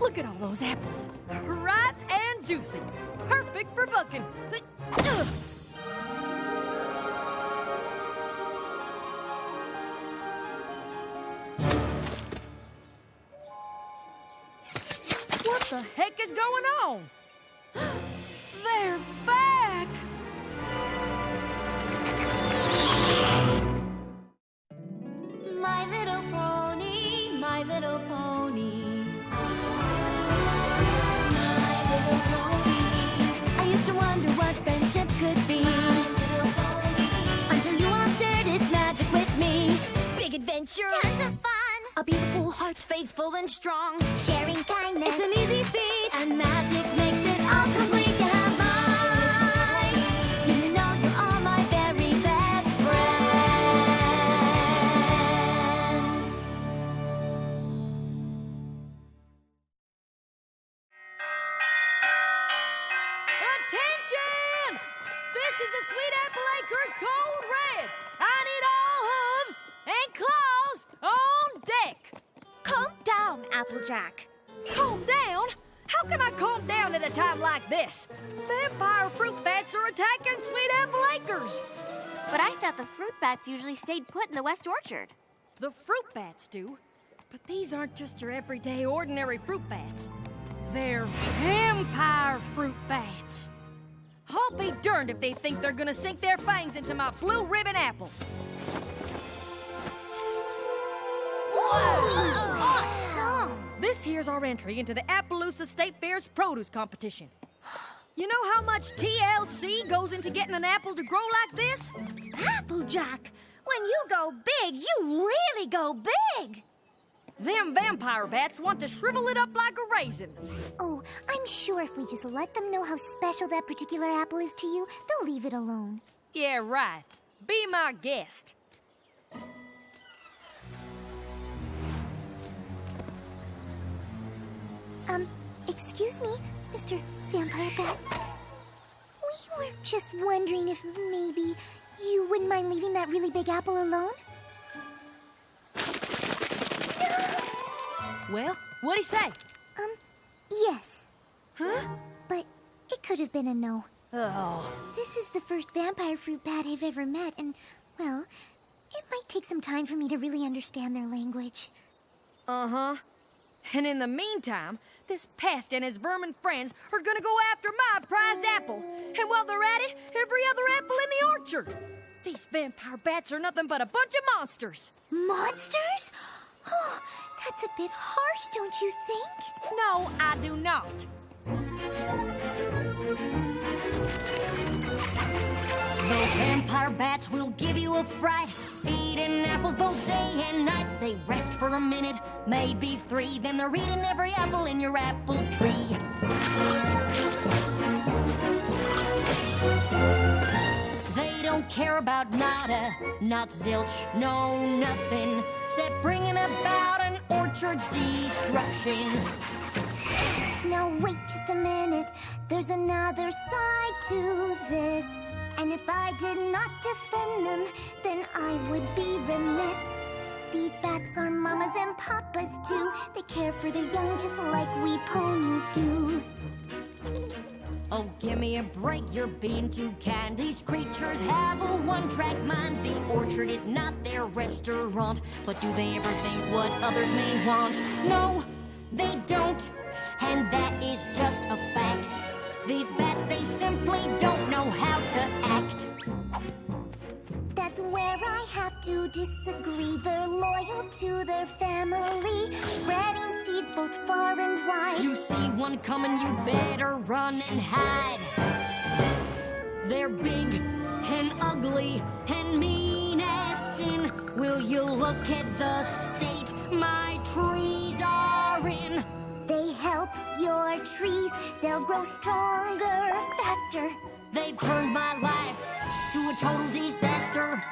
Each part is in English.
Look at all those apples. Ripe and juicy. Perfect for bucking. Ugh. What the heck is going on? They're back! My little pony, my little pony. My little pony. I used to wonder what friendship could be. My little pony. Until you all shared its magic with me. Big adventure. Tons of fun. A beautiful heart, faithful and strong. Sharing kindness. It's an easy feat. And magic makes it all complete. You have mine. Do you know you're all my very best friends? Attention! This is the Sweet Apple Acres Code Red. I need all hooves and claws on deck. Calm down, Applejack. Calm down? How can I calm down at a time like this? Vampire fruit bats are attacking Sweet Apple Acres. But I thought the fruit bats usually stayed put in the West Orchard. The fruit bats do, but these aren't just your everyday ordinary fruit bats. They're vampire fruit bats. I'll be darned if they think they're gonna sink their fangs into my blue ribbon apple. Awesome! This here's our entry into the Appaloosa State Fair's produce competition. You know how much TLC goes into getting an apple to grow like this? Applejack, when you go big, you really go big. Them vampire bats want to shrivel it up like a raisin. Oh, I'm sure if we just let them know how special that particular apple is to you, they'll leave it alone. Yeah, right. Be my guest. Excuse me, Mr. Vampire Bat. We were just wondering if maybe you wouldn't mind leaving that really big apple alone? Well, what'd he say? Yes. Huh? But it could have been a no. Oh. This is the first vampire fruit bat I've ever met, and, well, it might take some time for me to really understand their language. Uh-huh. And in the meantime, this pest and his vermin friends are gonna go after my prized apple. And while they're at it, every other apple in the orchard. These vampire bats are nothing but a bunch of monsters. Monsters? Oh, that's a bit harsh, don't you think? No, I do not. Those vampire bats will give you a fright. Eating apples both day and night. They rest for a minute, maybe 3. Then they're eating every apple in your apple tree. They don't care about nada, not zilch, no nothing, except bringing about an orchard's destruction. Now wait just a minute, there's another side to this. And if I did not defend them, then I would be remiss. These bats are mamas and papas too. They care for their young just like we ponies do. Oh, give me a break, you're being too kind. These creatures have a one-track mind. The orchard is not their restaurant. But do they ever think what others may want? No, they don't. And that is just a fact. These bats, they simply don't know how to act. That's where I have to disagree. They're loyal to their family, spreading seeds both far and wide. You see one coming, you better run and hide. They're big and ugly and mean as sin. Will you look at the state my trees are in? They help your trees, they'll grow stronger, faster. They've turned my life to a total disaster.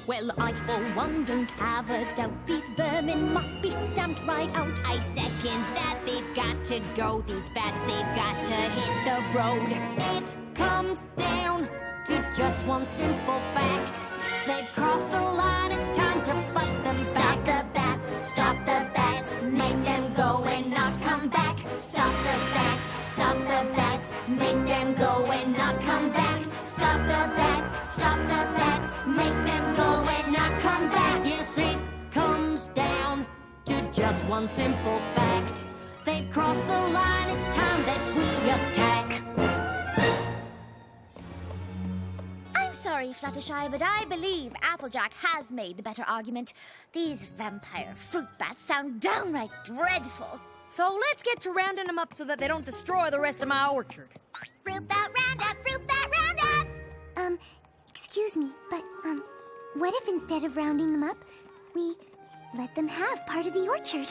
Well, I for one don't have a doubt. These vermin must be stamped right out. I second that, they've got to go. These bats, they've got to hit the road. It comes down to just one simple fact. They've crossed the line, it's time to fight them back. Stop the bats, make them go and not just one simple fact. They've crossed the line, it's time that we attack. I'm sorry, Fluttershy, but I believe Applejack has made the better argument. These vampire fruit bats sound downright dreadful. So let's get to rounding them up so that they don't destroy the rest of my orchard. Fruit bat roundup, fruit bat roundup! Excuse me, but, what if instead of rounding them up, we let them have part of the orchard?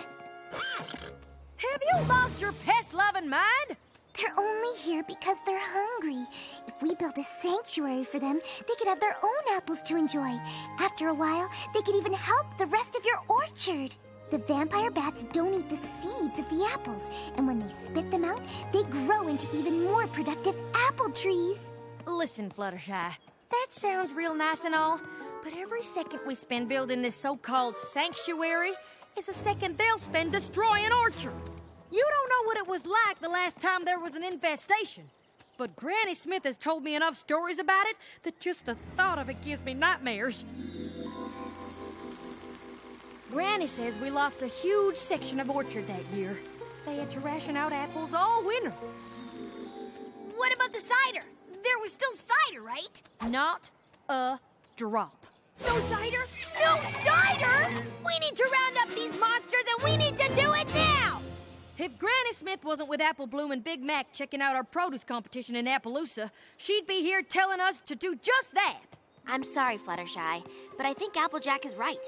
Have you lost your pest-loving mind? They're only here because they're hungry. If we built a sanctuary for them, they could have their own apples to enjoy. After a while, they could even help the rest of your orchard. The vampire bats don't eat the seeds of the apples, and when they spit them out, they grow into even more productive apple trees. Listen, Fluttershy, that sounds real nice and all, but every second we spend building this so-called sanctuary is a second they'll spend destroying an orchard. You don't know what it was like the last time there was an infestation, but Granny Smith has told me enough stories about it that just the thought of it gives me nightmares. Granny says we lost a huge section of orchard that year. They had to ration out apples all winter. What about the cider? There was still cider, right? Not a drop. No cider? No cider? We need to round up these monsters and we need to do it now! If Granny Smith wasn't with Apple Bloom and Big Mac checking out our produce competition in Appaloosa, she'd be here telling us to do just that. I'm sorry, Fluttershy, but I think Applejack is right.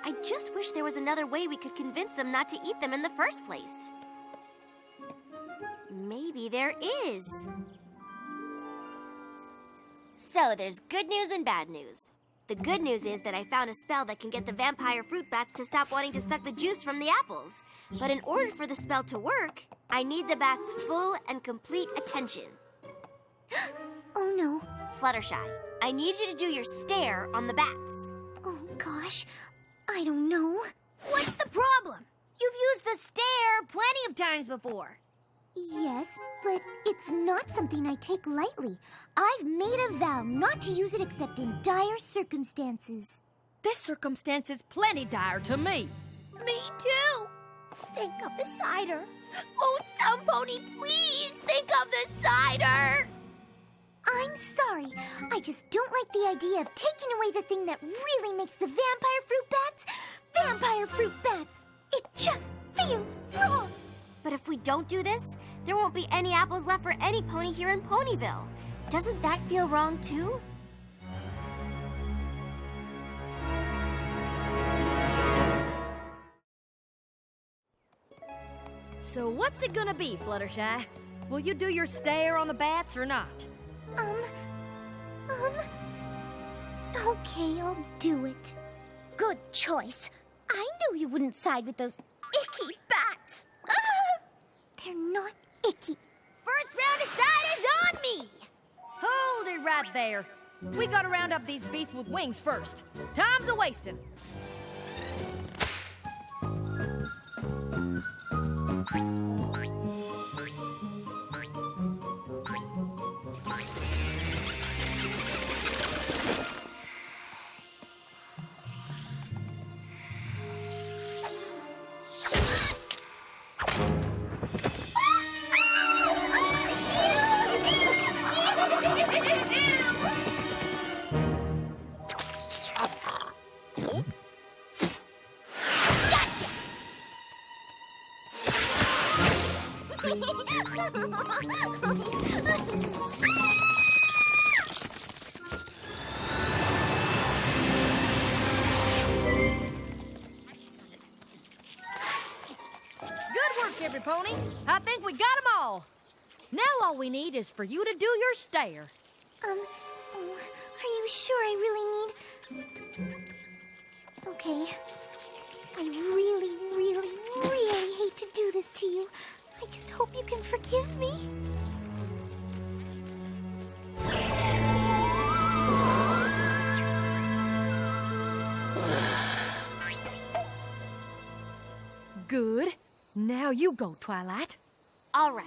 I just wish there was another way we could convince them not to eat them in the first place. Maybe there is. So there's good news and bad news. The good news is that I found a spell that can get the vampire fruit bats to stop wanting to suck the juice from the apples. But in order for the spell to work, I need the bats' full and complete attention. Oh no. Fluttershy, I need you to do your stare on the bats. Oh gosh, I don't know. What's the problem? You've used the stare plenty of times before. Yes, but it's not something I take lightly. I've made a vow not to use it except in dire circumstances. This circumstance is plenty dire to me. Me too. Think of the cider. Won't some pony please think of the cider? I'm sorry. I just don't like the idea of taking away the thing that really makes the vampire fruit bats. It just feels wrong. But if we don't do this, there won't be any apples left for any pony here in Ponyville. Doesn't that feel wrong too? So what's it gonna be, Fluttershy? Will you do your stare on the bats or not? Okay, I'll do it. Good choice. I knew you wouldn't side with those icky bats. They're not icky. First round of cider's on me. Hold it right there. We gotta round up these beasts with wings first. Time's a-wasting. Every pony. I think we got them all. Now all we need is for you to do your stare. Are you sure I really need... Okay. I really, really, really hate to do this to you. I just hope you can forgive me. Good. Now you go, Twilight. All right.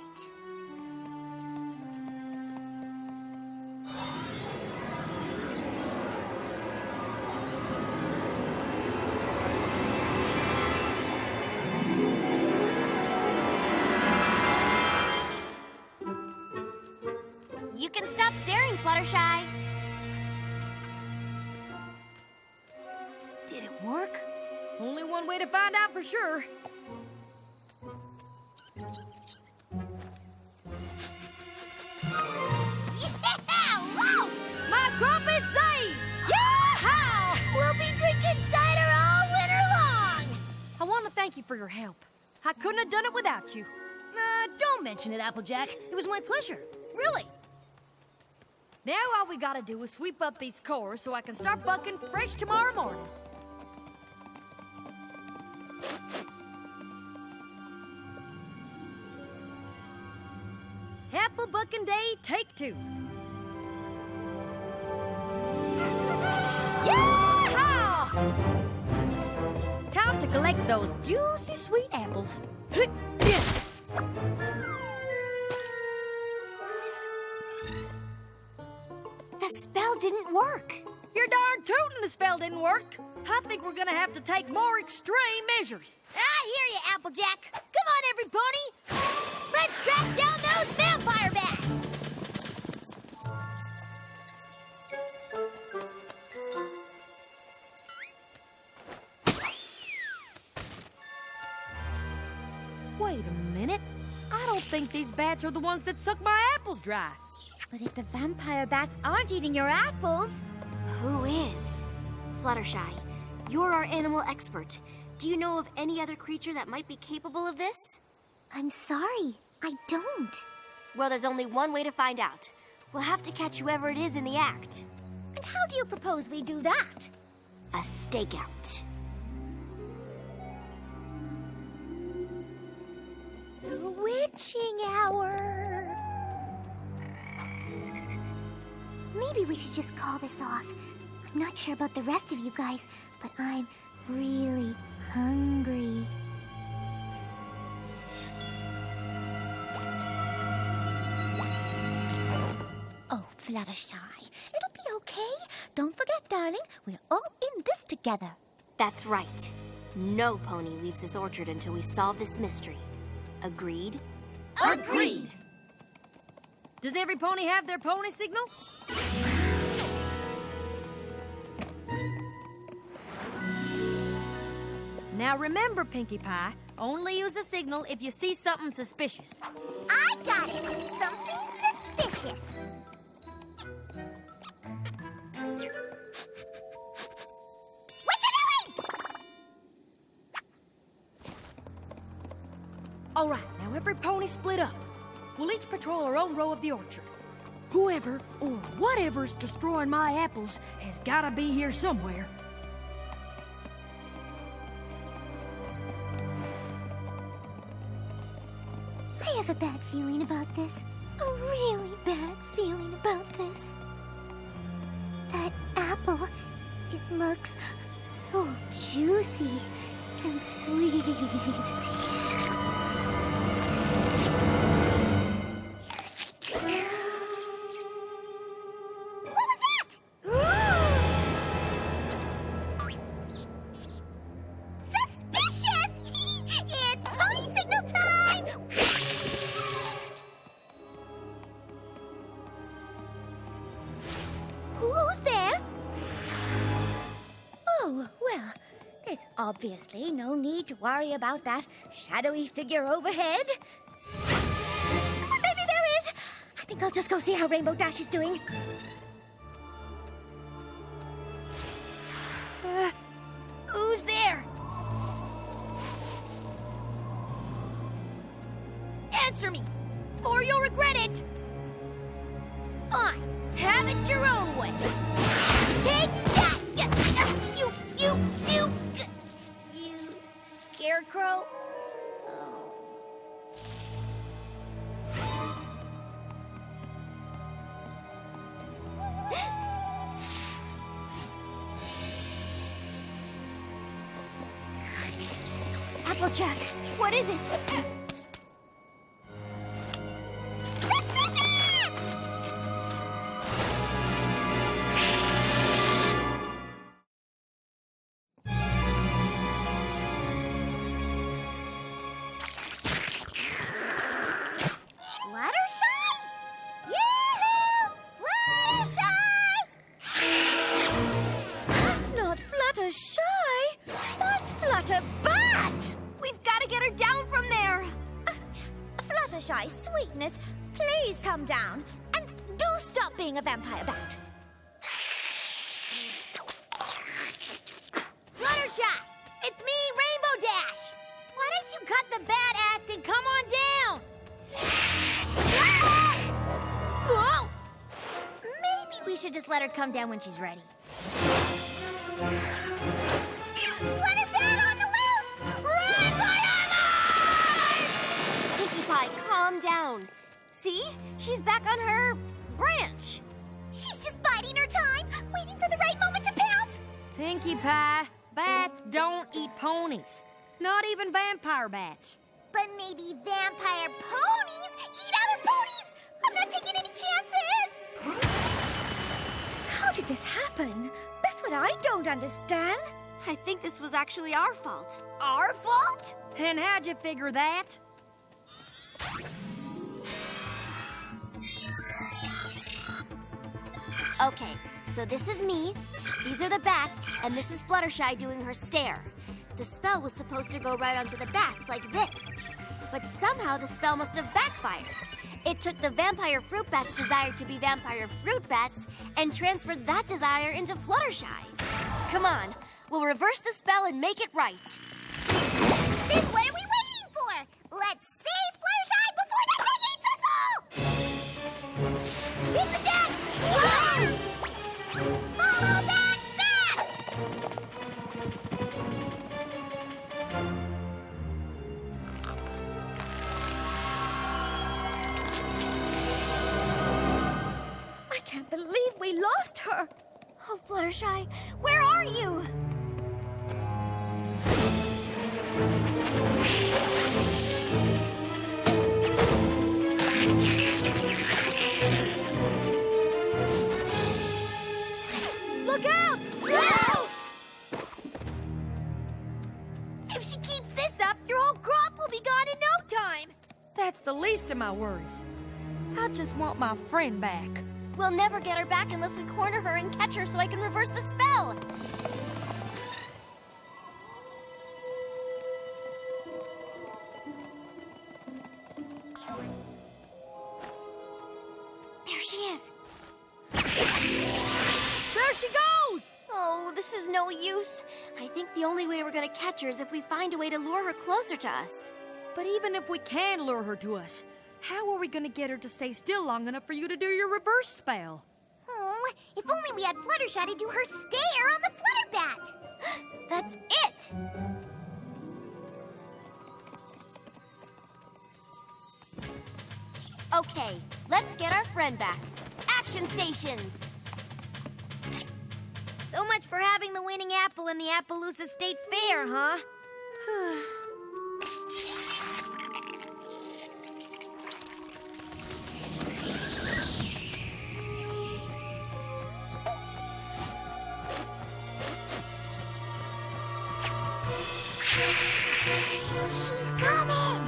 staring, Fluttershy. Did it work? Only one way to find out for sure. Yeah! Woo! My crop is saved! Yeah! We'll be drinking cider all winter long! I want to thank you for your help. I couldn't have done it without you. Don't mention it, Applejack. It was my pleasure. Really. Now all we gotta do is sweep up these cores so I can start bucking fresh tomorrow morning. Apple bucking day, take 2. Yeah! Time to collect those juicy sweet apples. The spell didn't work. You're darn tootin' the spell didn't work. I think we're gonna have to take more extreme measures. I hear you, Applejack. Come on, every pony. Let's track down those vampire bats. Wait a minute. I don't think these bats are the ones that suck my apples dry. But if the vampire bats aren't eating your apples, Who is? Fluttershy, you're our animal expert. Do you know of any other creature that might be capable of this? I'm sorry, I don't. Well, there's only one way to find out. We'll have to catch whoever it is in the act. and how do you propose we do that? A stakeout. The witching hour. Maybe we should just call this off. I'm not sure about the rest of you guys, but I'm really hungry. Oh, Fluttershy, it'll be okay. Don't forget, darling, we're all in this together. That's right. No pony leaves this orchard until we solve this mystery. Agreed? Agreed! Does every pony have their pony signal? Now remember, Pinkie Pie, only use a signal if you see something suspicious. I got it! Something suspicious. What you doing? All right, now every pony split up. We'll each patrol our own row of the orchard. Whoever or whatever's destroying my apples has gotta be here somewhere. I have a bad feeling about this. A really bad feeling about this. That apple, it looks so juicy and sweet. What was that? Suspicious! It's pony signal time! Who's there? Oh, well, there's obviously no need to worry about that shadowy figure overhead. But maybe there is. I think I'll just go see how Rainbow Dash is doing. Who's there? Answer me, or you'll regret it. Fine, have it your own way. Take that! You Scarecrow. Applejack, what is it? Fluttershy? Yoo-hoo! Not a bat! We've got to get her down from there. Fluttershy, sweetness, please come down. And do stop being a vampire bat. Fluttershy, it's me, Rainbow Dash. Why don't you cut the bad act and come on down? Whoa! Maybe we should just let her come down when she's ready. Flutter Bat on the loose! Run for your life! Pinkie Pie, calm down. See? She's back on her branch. She's just biding her time, waiting for the right moment to pounce. Pinkie Pie, bats don't eat ponies. Not even vampire bats. But maybe vampire ponies eat other ponies! I'm not taking any chances! How did this happen? That's what I don't understand. I think this was actually our fault. Our fault? And how'd you figure that? Okay, so this is me, these are the bats, and this is Fluttershy doing her stare. The spell was supposed to go right onto the bats like this. But somehow the spell must have backfired. It took the vampire fruit bat's desire to be vampire fruit bats and transferred that desire into Fluttershy. Come on, we'll reverse the spell and make it right. Then what are we waiting for? Let's save Fluttershy before that thing eats us all! Hit the deck! Run! Follow that bat! I can't believe we lost her. Oh, Fluttershy, where are you? Look out! No! If she keeps this up, your whole crop will be gone in no time. That's the least of my worries. I just want my friend back. We'll never get her back unless we corner her and catch her so I can reverse the spell. There she is. There she goes! Oh, this is no use. I think the only way we're gonna catch her is if we find a way to lure her closer to us. But even if we can lure her to us, how are we gonna get her to stay still long enough for you to do your reverse spell? Oh, if only we had Fluttershy to do her stare on the Flutter Bat. That's it! Okay, let's get our friend back. Action stations! So much for having the winning apple in the Appaloosa State Fair, huh? She's coming!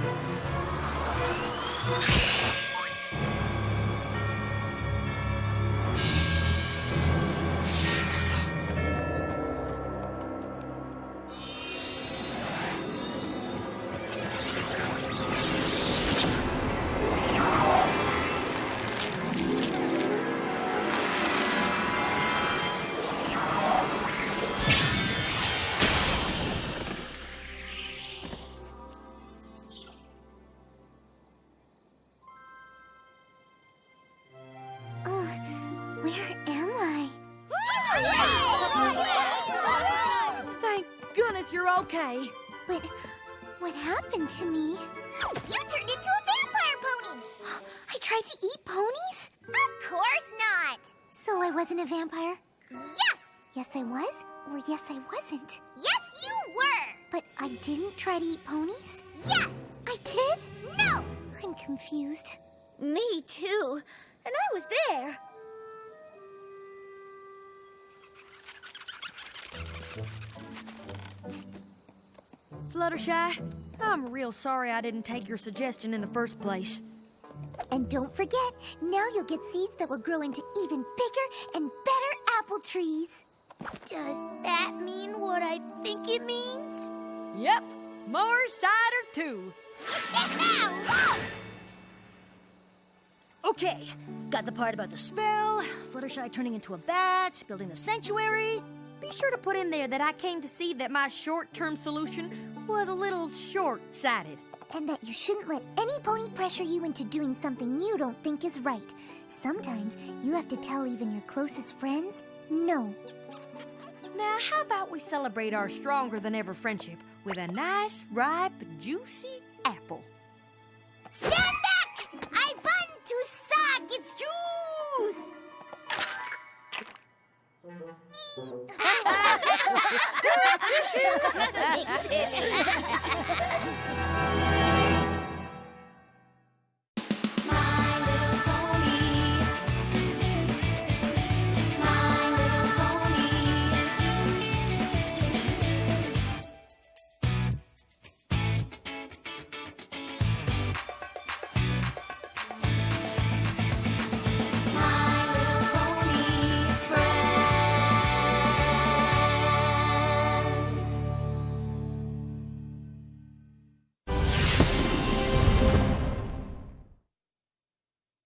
Where am I? Thank goodness you're okay. But what happened to me? You turned into a vampire pony! I tried to eat ponies? Of course not! So I wasn't a vampire? Yes! Yes, I was? Or yes, I wasn't? Yes, you were! But I didn't try to eat ponies? Yes! I did? No! I'm confused. Me too. And I was there. Fluttershy, I'm real sorry I didn't take your suggestion in the first place. And don't forget, now you'll get seeds that will grow into even bigger and better apple trees. Does that mean what I think it means? Yep, more cider too. Okay, got the part about the spell, Fluttershy turning into a bat, building the sanctuary. Be sure to put in there that I came to see that my short-term solution was a little short-sighted. And that you shouldn't let any pony pressure you into doing something you don't think is right. Sometimes you have to tell even your closest friends no. Now, how about we celebrate our stronger-than-ever friendship with a nice, ripe, juicy apple? Stand back! I want to suck its juice!